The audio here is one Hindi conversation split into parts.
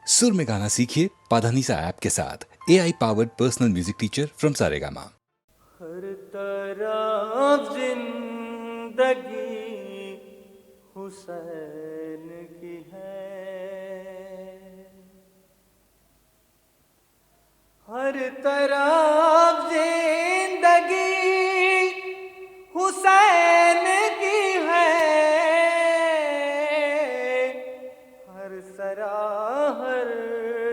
सुर में गाना सीखिए पाधानीसा ऐप के साथ। AI powered personal music teacher from Saregama. हर तरफ जिंदगी हुसैन की है, हर तरफ जिंदगी हुसैन की है, हर हर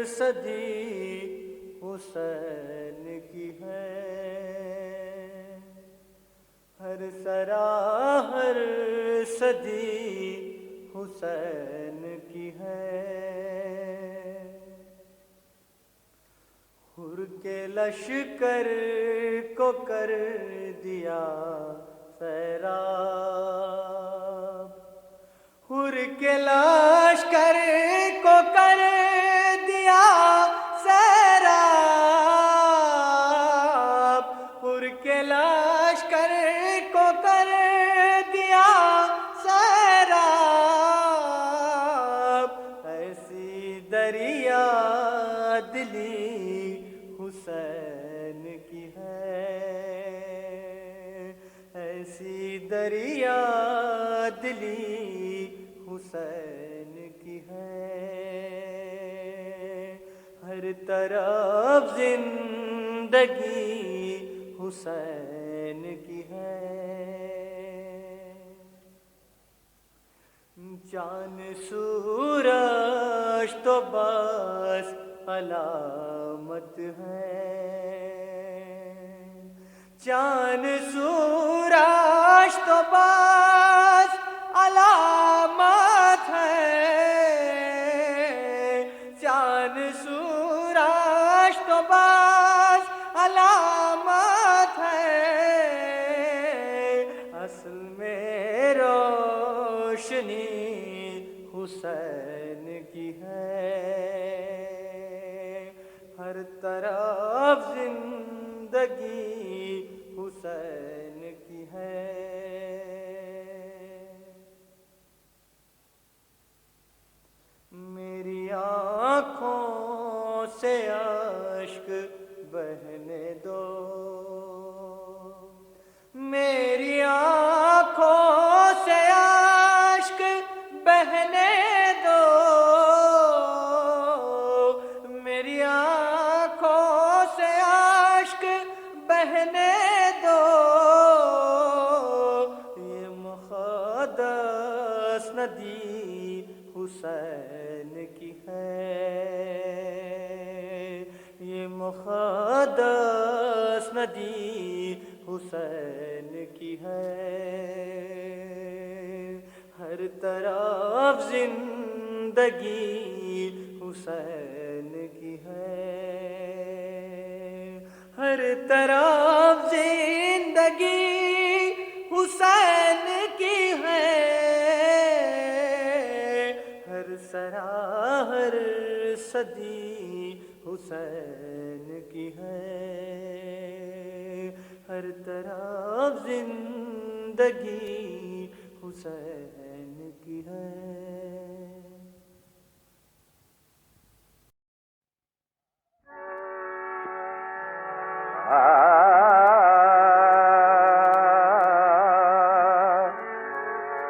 सदी हुसैन की है, हर हर सदी हुसैन की है। हुर के लश्कर को कर दिया सैराब, हुर के लश्कर को कर दिया सैराब, हुर के लश्कर को कर दिया सैराब। ऐसी दरिया दिली हुसैन की है, ऐसी दरिया दिली हुसैन की है। हर तरफ जिंदगी हुसैन की है। चांद सूरज तो बस अलामत है, चांद सूरज तो बस अलामत है, चांद सूरज तो बस अलामत है। असल में रोशनी हुसैन की है, हर तरफ जिंदगी हुसैन की है। मेरी आँखों से अश्क बहने दो, मेरी आँखों से अश्क बहने दो, मेरी आँखों से अश्क बहने दो। ये मुक़द्दस नदी हुसैन की है, ये मुक़द्दस नदी हुसैन की है। हर तरफ जिंदगी हुसैन की है, हर तरफ जिंदगी हुसैन की है, हर हर सदी हुसैन की है। हर तरफ जिंदगी हुसैन की है।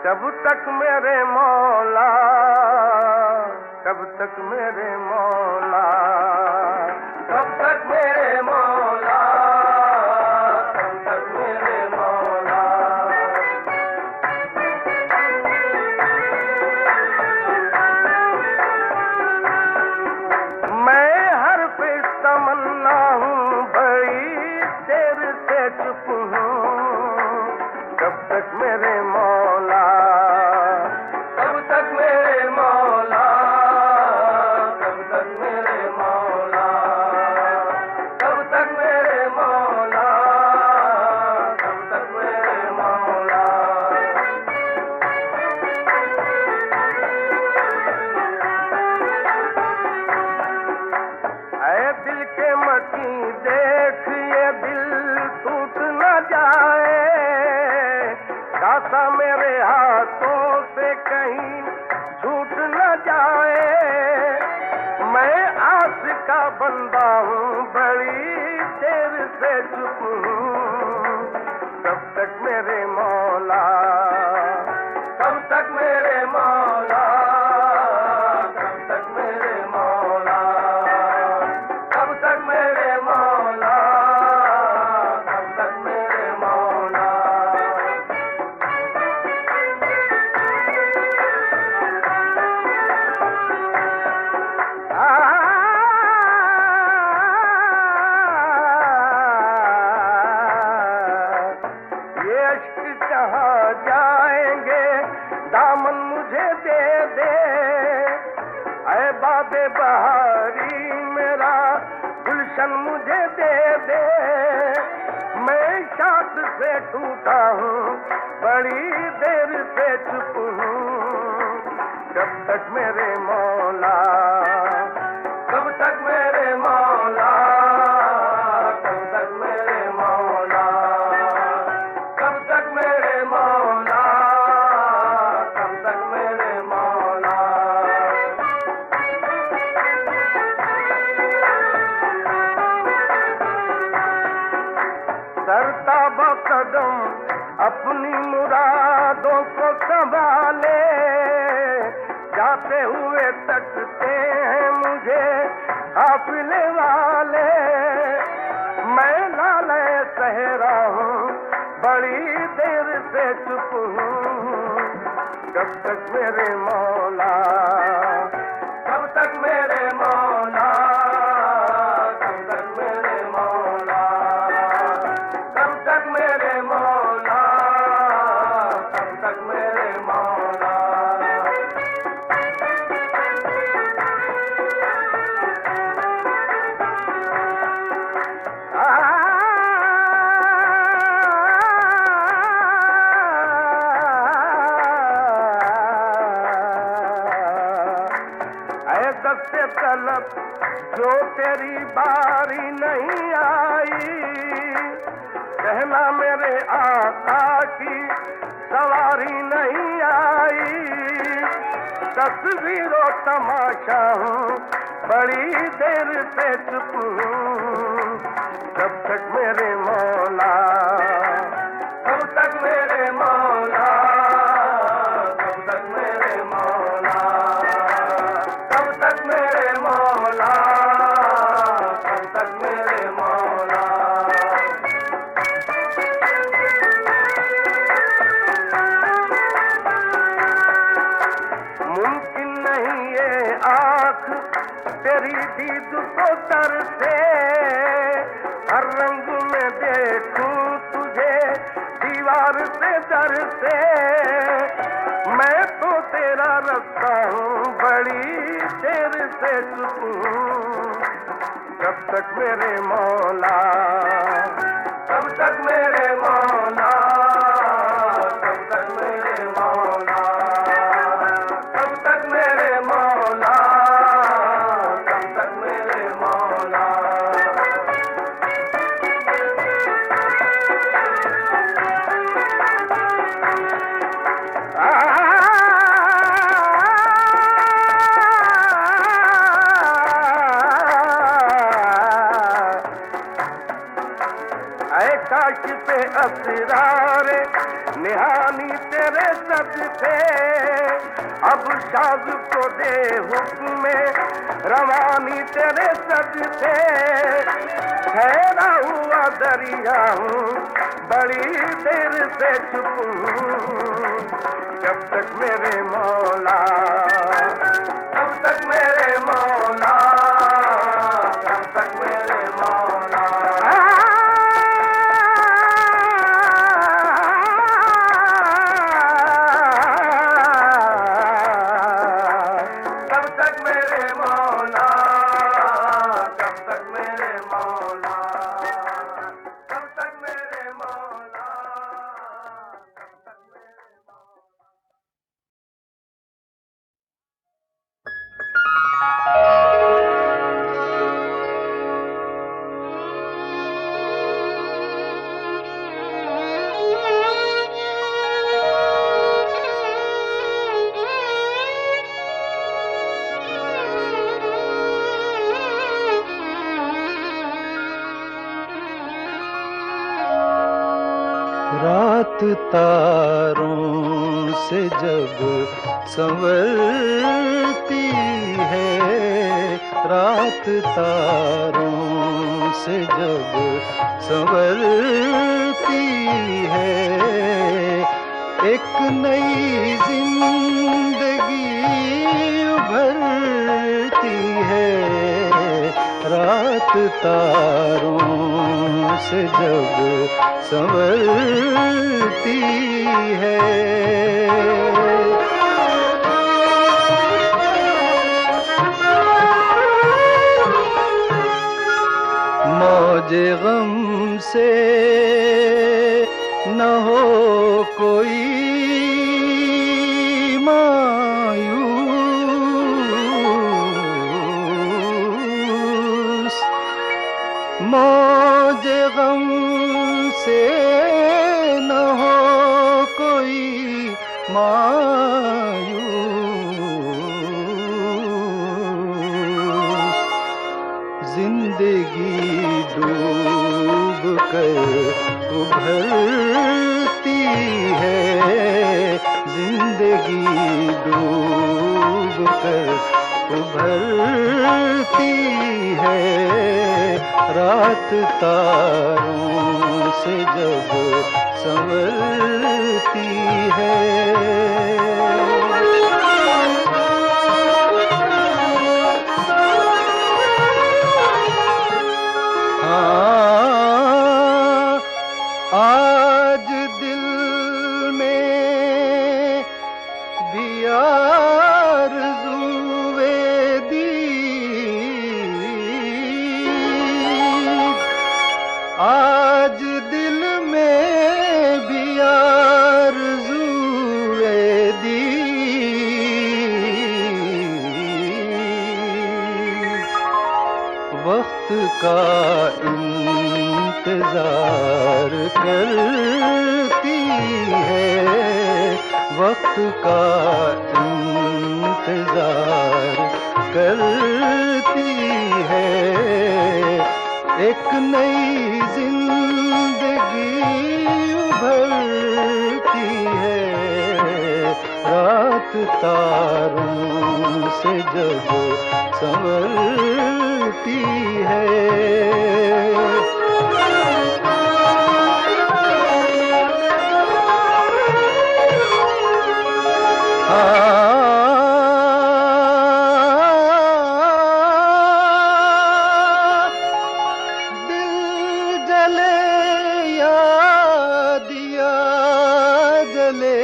कब तक मेरे मौला, कब तक मेरे मौला, कब तक मेरे मौला, कब तक मेरे मौला। मैं हर पे तमन्ना हूँ, बड़ी देर से चुप हूँ। कब तक मेरे मौला, कब तक मेरे मौला, कब तक मेरे मौला, कब तक मेरे मौला, कब तक मेरे मौला। ऐ दिल के मकी देख, ये दिल टूट न जाए, कासा मेरे हाथों से कहीं छूट न जाए। का बंदा हूँ, बड़ी देर से चुप हूँ। कब तक मेरे मौला, कब तक मेरे मौला, कब तक मेरे मौला, कब तक मेरे मौला, कब तक मेरे मौला। ये अश्क कहाँ जाएंगे, दामन मुझे दे दे। ऐ बाबे बहारी मेरा गुलशन मुझे दे दे। मैं शाद से टूटा हूँ, बड़ी देर से चुप हूँ। कब तक मेरे मौला, कब तक मेरे मौला, कब तक मेरे मौला, कब तक मेरे मौला, कब तक मेरे मौला। सरता बकदम अपनी मुरादों को संभाले, जाते हुए तकते हैं मुझे काफिले वाले। मैं लाले सहरा हूँ, बड़ी देर से चुप हूँ। कब तक मेरे मौला, कब तक मेरे मौला, कब तक मेरे मौला, कब तक मेरे मौला, कब तक मेरे मौला। दस्ते तलब जो तेरी बारी नहीं आई, कहना मेरे आका की सवारी नहीं आई। तस्वीरों तमाशा हूँ, बड़ी देर से चुप हूँ। कब तक मेरे मौला, कब तक मेरे मौला, कब तक मेरे मौला, कब तक मेरे मौला, कब तक मेरे मौला। मुमकिन नहीं ये आँख तेरी दीद को तरसे, हर रंग में देखूं तुझे दीवार से दर से। मैं तो तेरा रास्ता हूँ, बड़ी देर से चुप हूँ। कब तक मेरे मौला, कब तक मेरे मौला, कब तक मेरे मौला, कब तक मेरे मौला, कब तक मेरे मौला। ऐ काश पे असरारे निहानी तेरे सदके, अब शाद को दे हुक्म रवानी तेरे सदके। ठहरा हुआ दरिया हूँ, बड़ी देर से चुप हूँ। कब तक मेरे मौला, कब तक मेरे मौला, कब तक मेरे मौला। कब तक मेरे मौला, कब तक मेरे मौला, कब तक मेरे मौला, कब तक मेरे मौला। रात तारों से जब संवरती है, रात तारों से जब संवरती है, एक नई जिंदगी उभरती है, रात तारों से जब संवरती है। मौजे गम से न हो कोई मायूस, मौजे गम से न हो कोई मायूस, जिंदगी डूब कर उभरती है, जिंदगी डूब कर उभरती है, रात तारों से जब संवरती है। आज दिल में भी आरज़ूए दीद, आज दिल में भी आरज़ूए दीद, वक्त का इंतजार करती है, वक्त का इंतजार करती है, एक नई जिंदगी उभरती है, रात तारों से जब संवरती है। दिल जले या दिया जले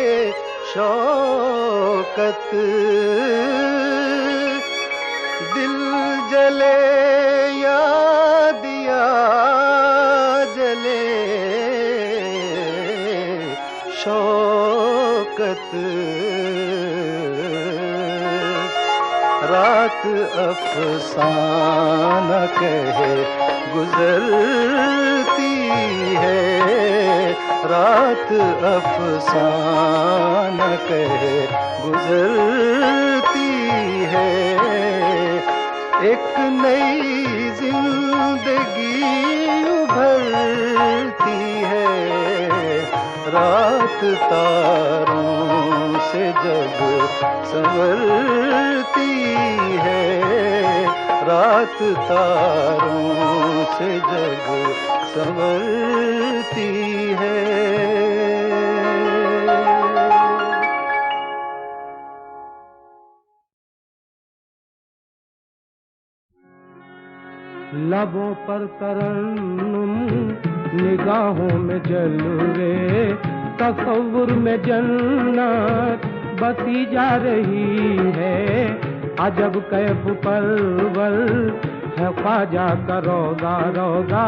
शौकत, दिल जले या दिया जले शौकत, रात अफसाना कहे गुजरती है, रात अफसाना कहे गुजरती है, एक नई जिंदगी उभरती है, रात तारों से जब संवरती है, रात तारों से जब संवरती है। लबों पर तरन्नुम, निगाहों में जलवे, तसव्वुर में जन्नत बसी जा रही है, अजब कैफ परवल है ख्वाजा का रोज़ा रोज़ा,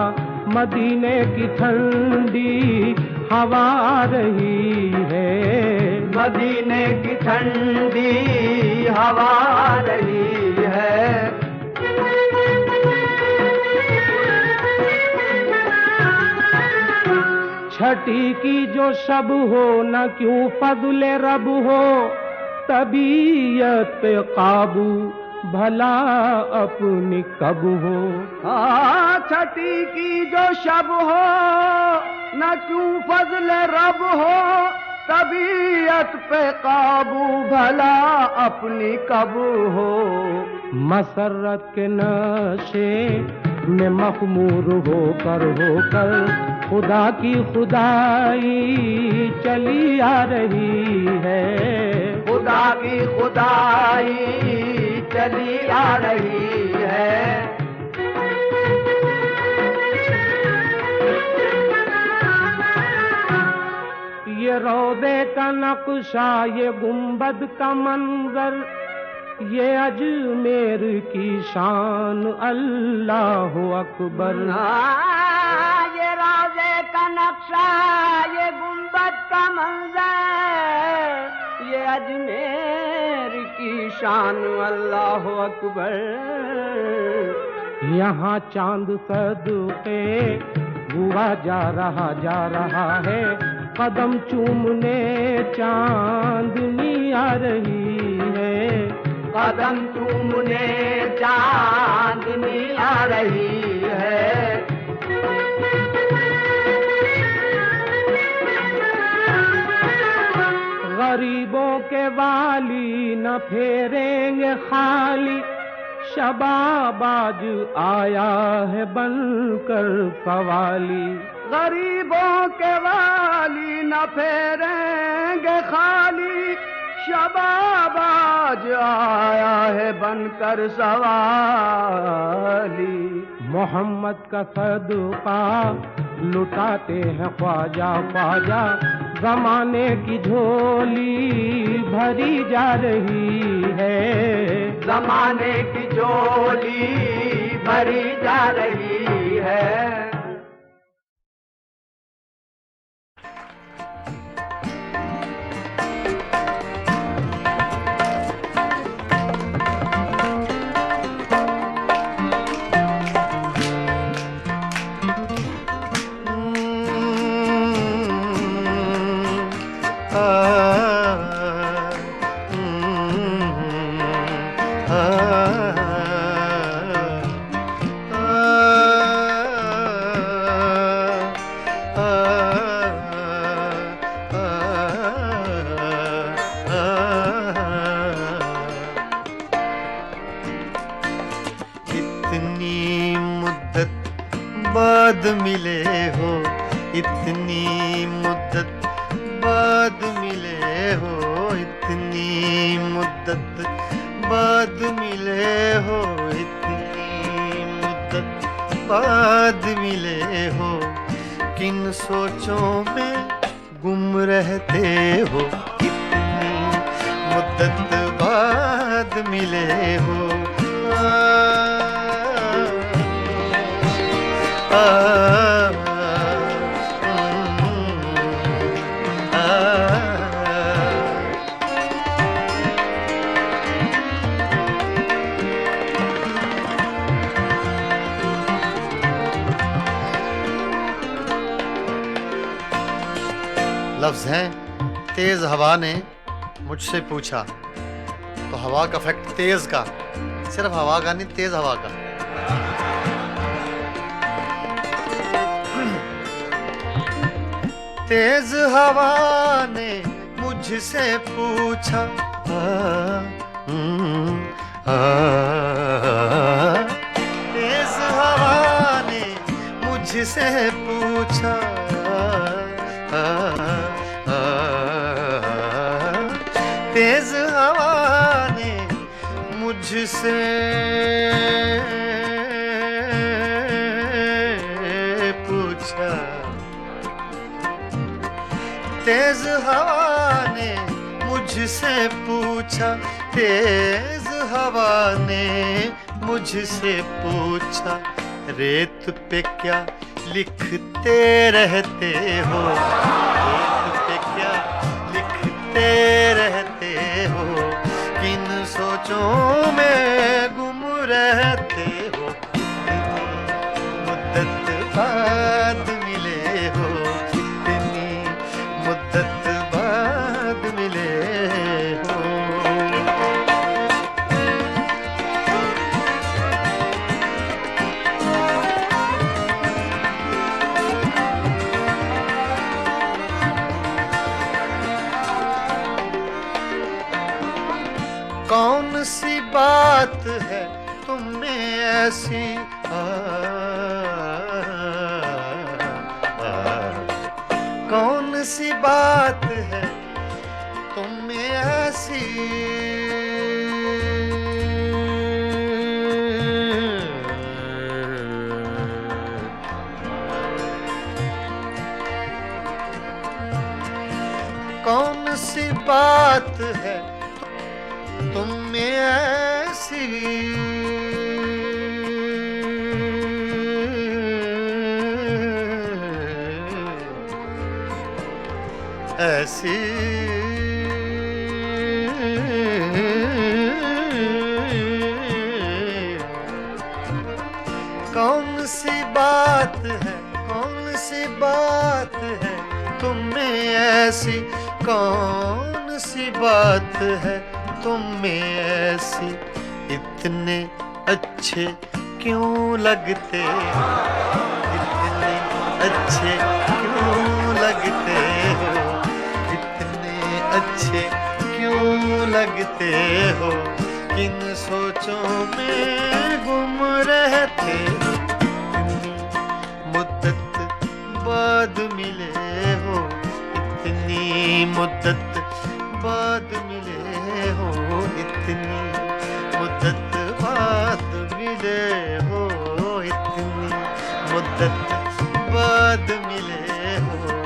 मदीने की ठंडी हवा आ रही है, मदीने की ठंडी हवा आ रही है। छठी की जो शब हो न क्यों फज़्ल रब हो, तबीयत पे काबू भला अपनी कब हो। छठी की जो शब हो न क्यों फजल रब हो, तबीयत पे काबू भला अपनी कब हो। मसरत के नशे में मखमूर होकर खुदा की खुदाई चली आ रही है। खुदा की खुदाई चली आ रही है। ये रौदे का नक्शा, ये गुंबद का मंजर, ये अजमेर की शान, अल्लाह अकबर। ये रौदे का नक्शा, ये गुंबद का मंजर, ये अजमेर की शान, अल्लाह अकबर। यहाँ चांद सदके हुआ जा रहा है, कदम चूमने चांदनी आ रही है। कदम चूमने चांदनी आ रही है। गरीबों के वाली न फेरेंगे खाली, शबाबाज आया है बनकर सवाली। गरीबों के वाली न फेरेंगे खाली, शबाबाज आया है बनकर सवाली। मोहम्मद का सदका लुटाते हैं ख्वाजा ख्वाजा, जमाने की झोली भरी जा रही है। जमाने की झोली भरी जा रही है। बाद मिले हो, इतनी मुद्दत बाद मिले हो, इतनी मुद्दत बाद मिले हो, इतनी मुद्दत बाद मिले हो। किन सोचों में गुम रहते हो, इतनी मुद्दत बाद मिले हो। लफ्ज़ हैं, तेज हवा ने मुझसे पूछा। तो हवा का फैक्ट तेज का, सिर्फ हवा का नहीं, तेज हवा का। तेज हवा ने मुझसे पूछा, तेज हवा ने मुझसे पूछा, तेज हवा ने मुझसे पूछा, तेज हवा ने मुझसे पूछा, तेज हवा ने मुझसे पूछा, रेत पे क्या लिखते रहते हो, रेत पे क्या लिखते रहते हो, किन सोचों में गुम रहते हो, मुद्दत बाद मिले हो, इतनी मुद्दत बाद मिले हो। तुम में ऐसी कौन सी बात है तुम में ऐसी कौन सी बात है तुम में ऐसी ऐसी कौन सी बात है कौन सी बात है तुम में ऐसी कौन सी बात है तुम में ऐसी इतने अच्छे क्यों लगते इतने अच्छे क्यों लगते हो इतने अच्छे क्यों लगते हो किन सोचों में गुम रहते हो इतनी मुद्दत बाद मिले हो इतनी मुद्दत बाद मिले हो इतनी मुद्दत बाद मिले हो इतनी मुद्दत बाद मिले हो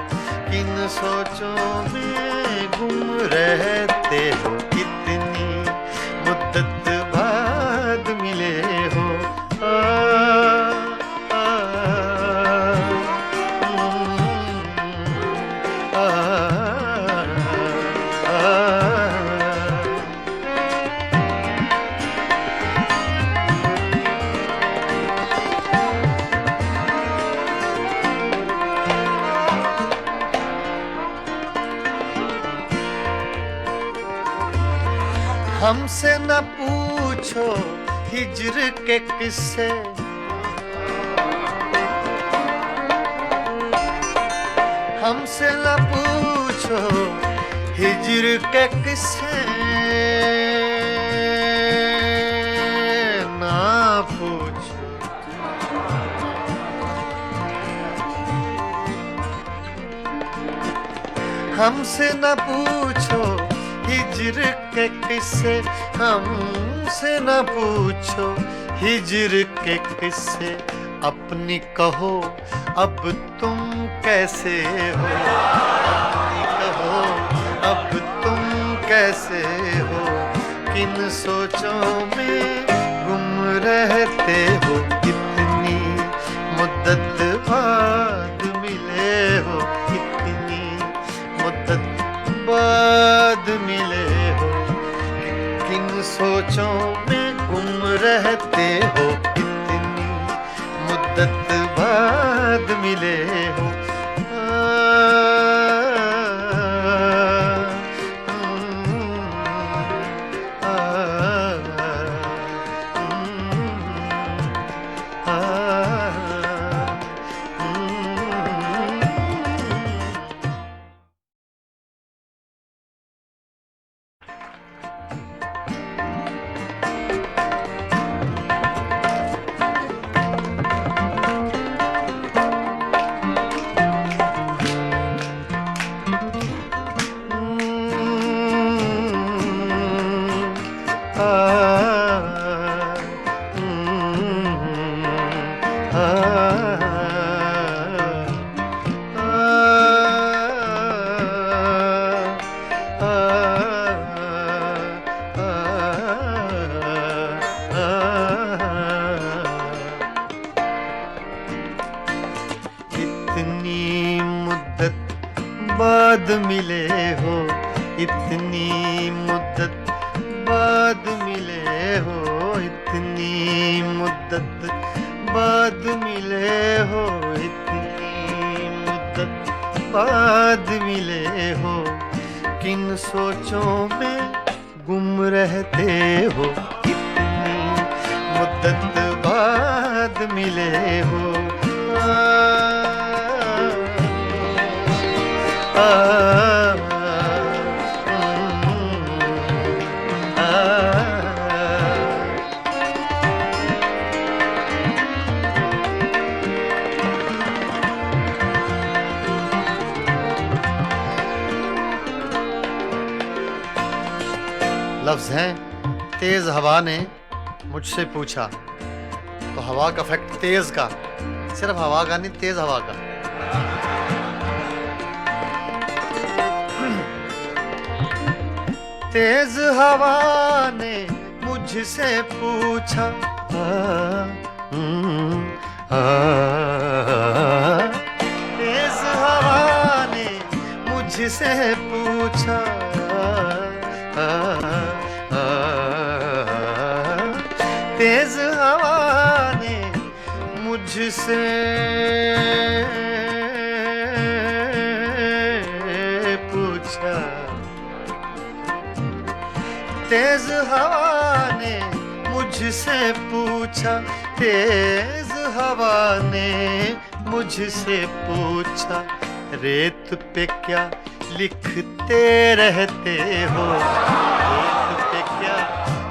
किन सोचों में गुम रहते हो इतनी मुद्दत बाद मिले हो हमसे न पूछो हिज्र के किस्से हमसे न पूछो हिज्र के किस्से ना पूछो हमसे न पूछो हिज्र के किस्से हमसे न पूछो हिज्र के किस्से अपनी कहो अब तुम कैसे हो अपनी कहो अब तुम कैसे हो किन सोचों में गुम रहते हो इतनी मुद्दत बाद मिले हो इतनी मुद्दत बाद मिले हो किन सोचों में गुम रहते हो इतनी मुद्दत बाद मिले हो बाद मिले हो इतनी मुद्दत बाद मिले हो इतनी मुद्दत बाद मिले हो इतनी मुद्दत बाद मिले हो किन सोचों में गुम रहते हो इतनी मुद्दत बाद मिले हो लफ्ज हैं तेज हवा ने मुझसे पूछा। तो हवा का फैक्ट तेज का, सिर्फ हवा का नहीं, तेज हवा का। तेज हवा ने मुझसे पूछा, तेज हवा ने मुझसे पूछा, तेज हवा ने मुझसे पूछा, तेज हवा ने मुझसे पूछा, तेज हवा ने मुझसे पूछा, रेत पे क्या लिखते रहते हो, रेत पे क्या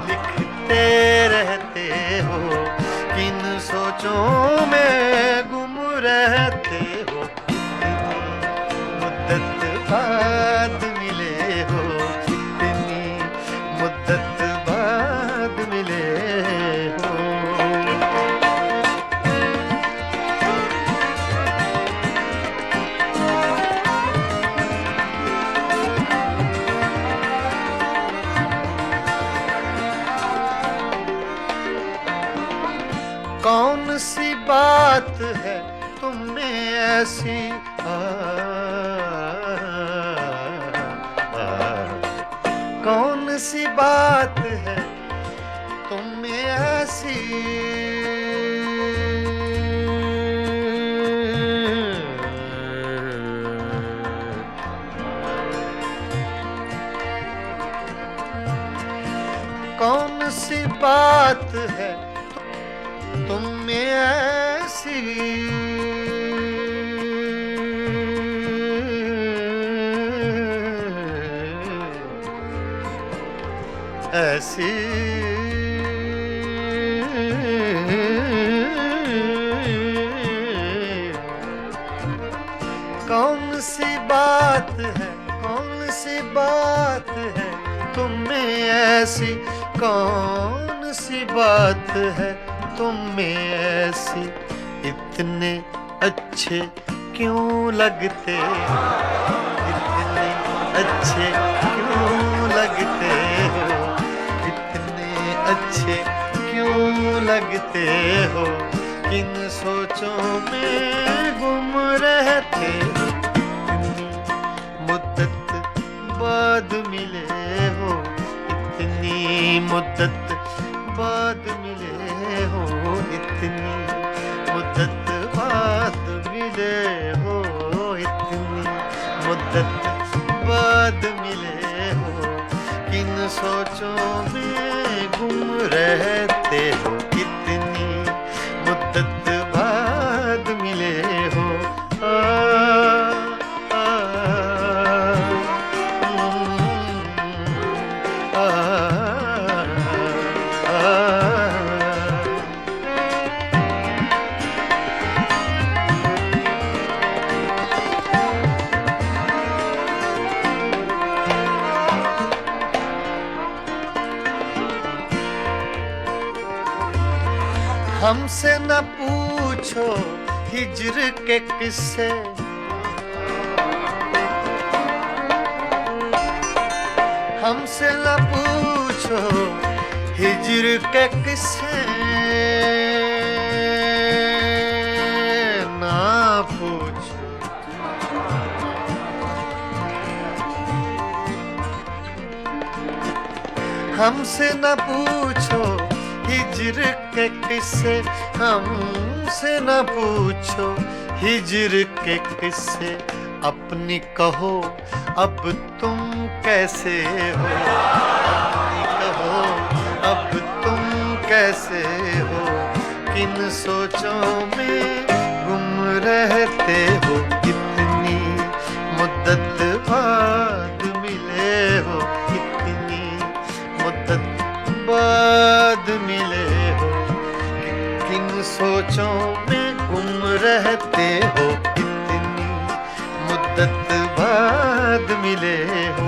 लिखते रहते हो, किन सोचों में गुम रहते हो, मुद्दत बाद मिले हो, इतनी मुद्दत बाद मिले हो। कौन सी बात है तुम में ऐसी, कौन सी बात है तुम में ऐसी, कौन सी बात है तुम में ऐसी, ऐसी कौन सी बात है, कौन सी बात है तुम में ऐसी, कौन सी बात है तुम में ऐसी, इतने अच्छे क्यों लगते, इतने अच्छे क्यों लगते हो, इतने अच्छे क्यों लगते हो, किन सोचों में गुम रहते हो, इतनी मुद्दत बाद मिले हो, इतनी मुद्दत बाद मिले हो, इतनी मुद्दत बाद मिले हो, इतनी मुद्दत बाद मिले हो, किन सोचों में गुम रहते हो, इतनी मुद्दत बाद मिले हो। हमसे न पूछो हिज्र के किस्से, हमसे न पूछो हिज्र के किस्से, ना पूछो, हमसे न पूछो हिज्र के किस्से, हमसे न पूछो हिज्र के किस्से, अपनी कहो अब तुम कैसे हो, अपनी कहो अब तुम कैसे हो, किन सोचों में गुम रहते हो, इतनी मुद्दत बाद मिले हो, इतनी मुद्दत बाद मिले हो, किन सोचों में गुम रहते हो, इतनी मुद्दत बाद मिले हो।